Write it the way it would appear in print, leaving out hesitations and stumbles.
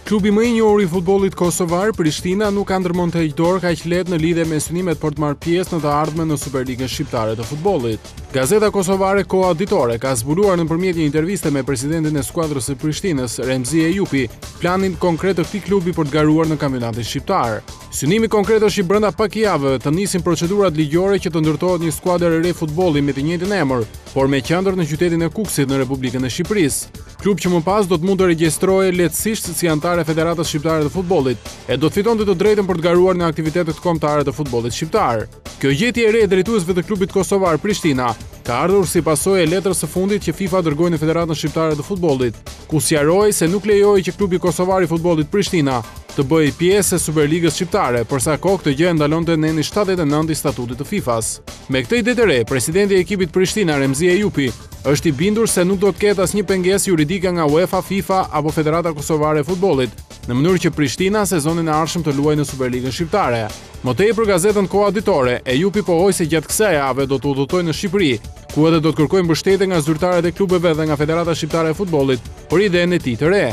Klubi më i njohur i futbollit kosovar, Prishtina, nuk ka ndërmend të heqë dorë kaq lehtë në lidhje me synimet për të marrë pjesë në të ardhmen në Superligën shqiptare të futbollit. Gazeta kosobare Koha Ditore ka zbuluar nëpërmjet një interviste me presidentin e skuadrës së Prishtinës, Remzi Ejupi, planin konkret të këtij klubi për të garuar në kampionatin shqiptar. Synimi konkret është që brenda pak javëve të nisin procedurat ligjore që të ndërtohet një skuadër e re futbolli me të njëjtin emër, por me qendër në qytetin e Kukësit në Republikën e Shqipërisë. Klub që më pas do të mund të regjistrohej lehtësisht si antar e Federatës Shqiptare të Futbollit e do të fitonte të drejtën për të garuar në aktivitetet kombëtare të futbollit shqiptar. Kjo gjetje e re e drejtuesve të klubit kosovar Prishtina ka ardhur si pasojë e letrës së fundit që FIFA dërgoi në Federatën Shqiptare të Futbollit, ku sqaroi se nuk lejohej që klubi kosovar i futbollit Prishtina të bëjë pjesë e Superligës shqiptare, për sa kohë këtë gjë ndalonte neni 79 i statutit të FIFA-s. Me këtë ide të re, presidenti i ekipit Prishtina, Remzi Ejupi, është i bindur se nuk do të ketë asnjë pengesë juridike nga UEFA, FIFA apo Federata Kosovare e Futbollit, në mënyrë që Prishtina sezonin e ardhshëm të luajë në Superligën shqiptare. Më tej për gazetën Koha Ditore, Ejupi pohoi se gjatë kësaj jave do të udhëtojë në Shqipëri, ku edhe do të kërkojë mbështetje nga zyrtarët e klubeve dhe nga Federata Shqiptare e Futbollit për idenë e tij të re.